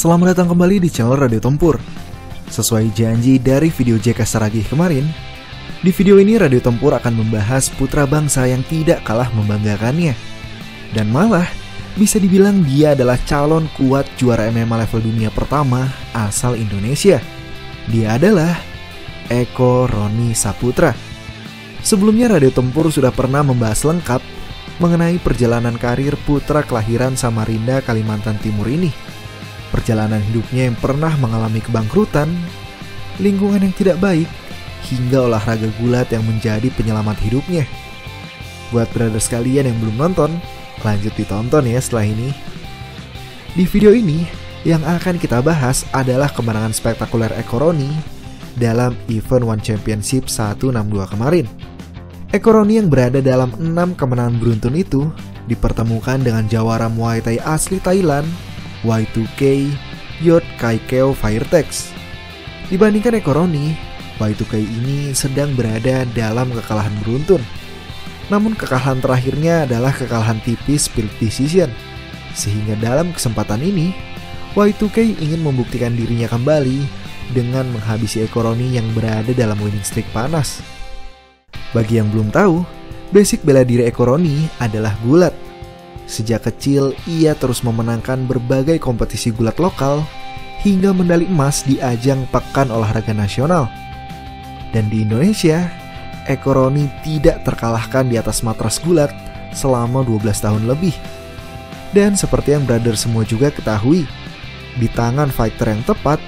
Selamat datang kembali di channel Radio Tempur. Sesuai janji dari video JK Saragih kemarin, di video ini Radio Tempur akan membahas putra bangsa yang tidak kalah membanggakannya. Dan malah, bisa dibilang dia adalah calon kuat juara MMA level dunia pertama asal Indonesia. Dia adalah Eko Roni Saputra. Sebelumnya Radio Tempur sudah pernah membahas lengkap mengenai perjalanan karir putra kelahiran Samarinda, Kalimantan Timur ini. Perjalanan hidupnya yang pernah mengalami kebangkrutan, lingkungan yang tidak baik, hingga olahraga gulat yang menjadi penyelamat hidupnya. Buat brother sekalian yang belum nonton, lanjut ditonton ya setelah ini. Di video ini, yang akan kita bahas adalah kemenangan spektakuler Eko Roni dalam event One Championship 162 kemarin. Eko Roni yang berada dalam 6 kemenangan beruntun itu dipertemukan dengan jawara Muay Thai asli Thailand, Y2K Yot Kai Keo Firetex. Dibandingkan Eko Roni, Y2K ini sedang berada dalam kekalahan beruntun. Namun kekalahan terakhirnya adalah kekalahan tipis split decision. Sehingga dalam kesempatan ini, Y2K ingin membuktikan dirinya kembali dengan menghabisi Eko Roni yang berada dalam winning streak panas. Bagi yang belum tahu, basic bela diri Eko Roni adalah gulat. Sejak kecil, ia terus memenangkan berbagai kompetisi gulat lokal hingga medali emas di ajang Pekan Olahraga Nasional. Dan di Indonesia, Eko Roni tidak terkalahkan di atas matras gulat selama 12 tahun lebih. Dan seperti yang brother semua juga ketahui, di tangan fighter yang tepat,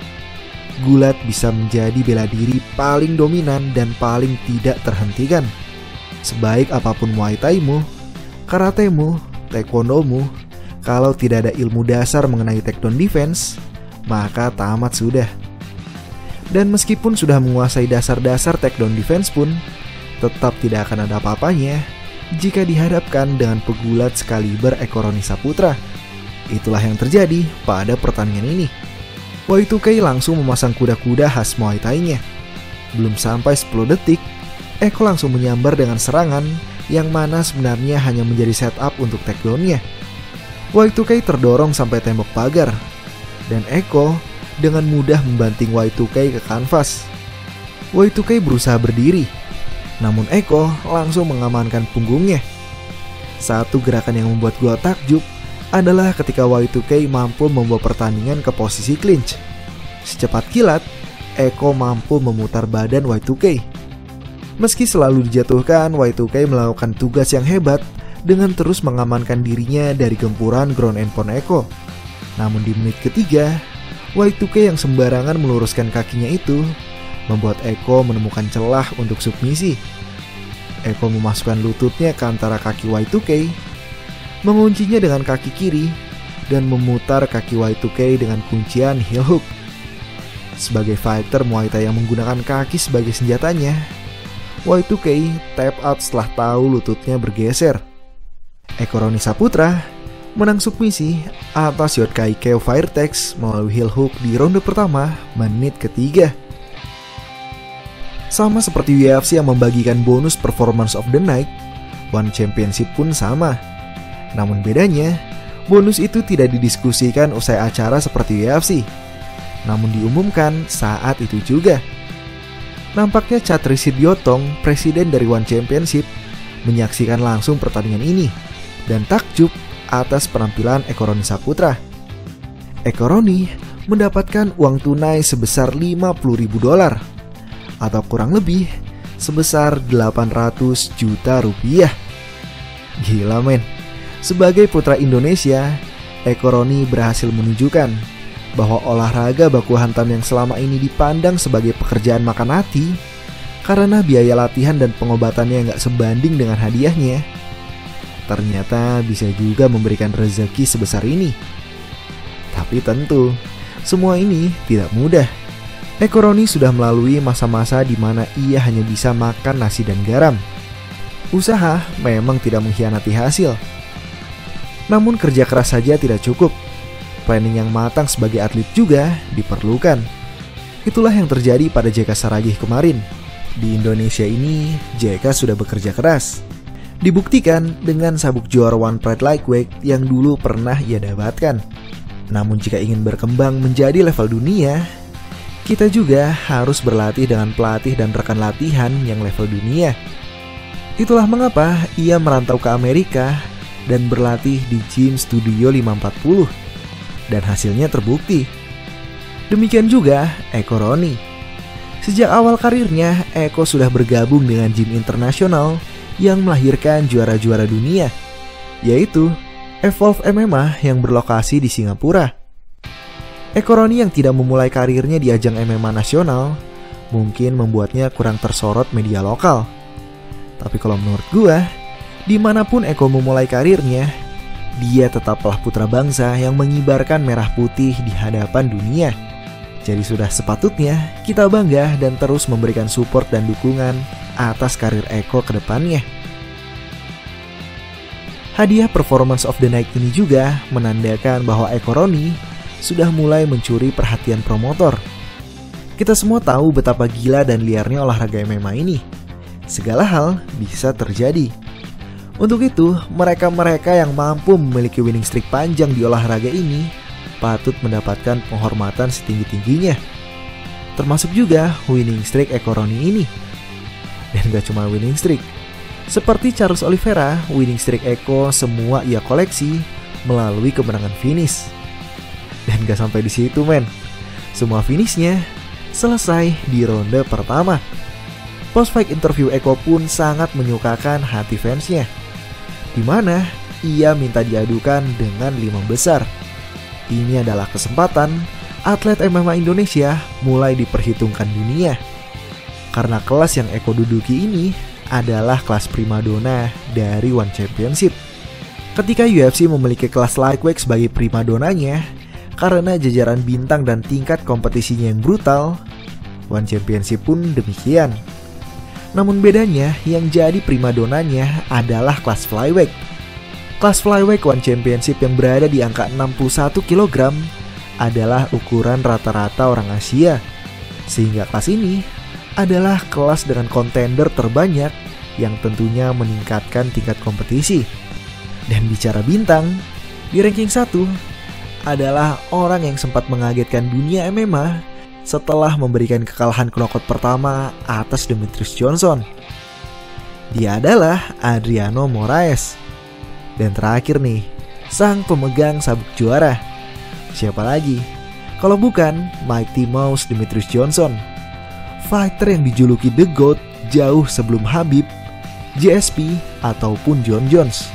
gulat bisa menjadi bela diri paling dominan dan paling tidak terhentikan. Sebaik apapun Muay Thai-mu, karatemu, taekwondomu, kalau tidak ada ilmu dasar mengenai takedown defense, maka tamat sudah. Dan meskipun sudah menguasai dasar-dasar takedown defense pun, tetap tidak akan ada apa-apanya jika dihadapkan dengan pegulat sekaliber Eko Roni Saputra. Itulah yang terjadi pada pertandingan ini. Y2K langsung memasang kuda-kuda khas Muay Thai-nya. Belum sampai 10 detik, Eko langsung menyambar dengan serangan yang mana sebenarnya hanya menjadi setup untuk takedown-nya. Y2K terdorong sampai tembok pagar, dan Eko dengan mudah membanting Y2K ke kanvas. Y2K berusaha berdiri, namun Eko langsung mengamankan punggungnya. Satu gerakan yang membuat gua takjub adalah ketika Y2K mampu membawa pertandingan ke posisi clinch. Secepat kilat, Eko mampu memutar badan Y2K. Meski selalu dijatuhkan, Y2K melakukan tugas yang hebat dengan terus mengamankan dirinya dari gempuran ground and pound Eko. Namun di menit ketiga, Y2K yang sembarangan meluruskan kakinya itu membuat Eko menemukan celah untuk submisi. Eko memasukkan lututnya ke antara kaki Y2K, menguncinya dengan kaki kiri, dan memutar kaki Y2K dengan kuncian heel hook. Sebagai fighter Muay Thai yang menggunakan kaki sebagai senjatanya, Y2K tap out setelah tahu lututnya bergeser. Eko Roni Saputra menang submisi atas Yot Kai Keo Firetex melalui heel hook di ronde pertama menit ketiga. Sama seperti UFC yang membagikan bonus performance of the night, One Championship pun sama. Namun bedanya, bonus itu tidak didiskusikan usai acara seperti UFC, namun diumumkan saat itu juga. Nampaknya Chatri Sidyotong, presiden dari One Championship, menyaksikan langsung pertandingan ini dan takjub atas penampilan Eko Roni Saputra. Eko Roni mendapatkan uang tunai sebesar $50.000 atau kurang lebih sebesar 800 juta rupiah. Gila men. Sebagai putra Indonesia, Eko Roni berhasil menunjukkan bahwa olahraga baku hantam yang selama ini dipandang sebagai pekerjaan makan hati karena biaya latihan dan pengobatannya nggak sebanding dengan hadiahnya, ternyata bisa juga memberikan rezeki sebesar ini. Tapi tentu, semua ini tidak mudah. Eko Roni sudah melalui masa-masa di mana ia hanya bisa makan nasi dan garam. Usaha memang tidak mengkhianati hasil. Namun kerja keras saja tidak cukup. Planning yang matang sebagai atlet juga diperlukan. Itulah yang terjadi pada JK Saragih kemarin. Di Indonesia ini, JK sudah bekerja keras. Dibuktikan dengan sabuk juara One Pride Lightweight yang dulu pernah ia dapatkan. Namun jika ingin berkembang menjadi level dunia, kita juga harus berlatih dengan pelatih dan rekan latihan yang level dunia. Itulah mengapa ia merantau ke Amerika dan berlatih di Gym Studio 540. Dan hasilnya terbukti. Demikian juga Eko Roni. Sejak awal karirnya, Eko sudah bergabung dengan gym internasional yang melahirkan juara-juara dunia, yaitu Evolve MMA yang berlokasi di Singapura. Eko Roni yang tidak memulai karirnya di ajang MMA nasional mungkin membuatnya kurang tersorot media lokal. Tapi kalau menurut gua, dimanapun Eko memulai karirnya, dia tetaplah putra bangsa yang mengibarkan merah putih di hadapan dunia. Jadi sudah sepatutnya kita bangga dan terus memberikan support dan dukungan atas karir Eko ke depannya. Hadiah Performance of the Night ini juga menandakan bahwa Eko Roni sudah mulai mencuri perhatian promotor. Kita semua tahu betapa gila dan liarnya olahraga MMA ini. Segala hal bisa terjadi. Untuk itu, mereka-mereka yang mampu memiliki winning streak panjang di olahraga ini patut mendapatkan penghormatan setinggi-tingginya. Termasuk juga winning streak Eko Roni ini. Dan gak cuma winning streak. Seperti Charles Oliveira, winning streak Eko semua ia koleksi melalui kemenangan finish. Dan gak sampai di situ men. Semua finishnya selesai di ronde pertama. Post-fight interview Eko pun sangat menyukakan hati fansnya, di mana ia minta diadukan dengan 5 besar. Ini adalah kesempatan atlet MMA Indonesia mulai diperhitungkan dunia. Karena kelas yang Eko duduki ini adalah kelas primadona dari One Championship. Ketika UFC memiliki kelas lightweight sebagai primadonanya, karena jajaran bintang dan tingkat kompetisinya yang brutal, One Championship pun demikian. Namun bedanya yang jadi primadonanya adalah kelas flyweight. Kelas flyweight One Championship yang berada di angka 61 kg adalah ukuran rata-rata orang Asia. Sehingga kelas ini adalah kelas dengan kontender terbanyak yang tentunya meningkatkan tingkat kompetisi. Dan bicara bintang, di ranking 1 adalah orang yang sempat mengagetkan dunia MMA setelah memberikan kekalahan knockout pertama atas Demetrius Johnson. Dia adalah Adriano Moraes. Dan terakhir nih, sang pemegang sabuk juara. Siapa lagi? Kalau bukan Mighty Mouse Demetrius Johnson, fighter yang dijuluki The GOAT jauh sebelum Khabib, GSP, ataupun Jon Jones.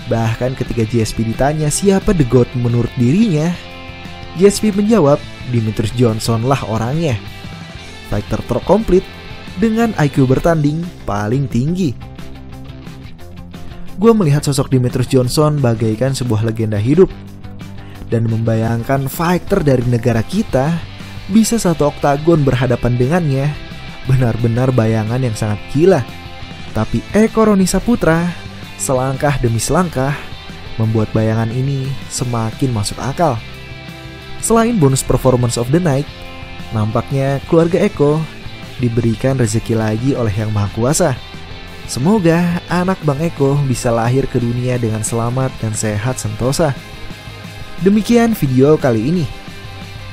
Bahkan ketika GSP ditanya siapa The GOAT menurut dirinya, GSP menjawab Demetrius Johnson lah orangnya. Fighter terkomplit dengan IQ bertanding paling tinggi. Gue melihat sosok Demetrius Johnson bagaikan sebuah legenda hidup. Dan membayangkan fighter dari negara kita bisa satu oktagon berhadapan dengannya, benar-benar bayangan yang sangat gila. Tapi Eko Roni Saputra, selangkah demi selangkah, membuat bayangan ini semakin masuk akal. Selain bonus Performance of the Night, nampaknya keluarga Eko diberikan rezeki lagi oleh Yang Maha Kuasa. Semoga anak Bang Eko bisa lahir ke dunia dengan selamat dan sehat sentosa. Demikian video kali ini.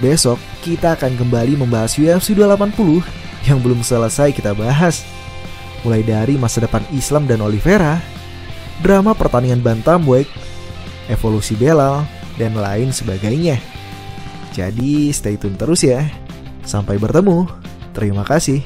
Besok kita akan kembali membahas UFC 280 yang belum selesai kita bahas. Mulai dari masa depan Islam dan Oliveira, drama pertandingan bantamweight, evolusi Belal, dan lain sebagainya. Jadi stay tune terus ya. Sampai bertemu. Terima kasih.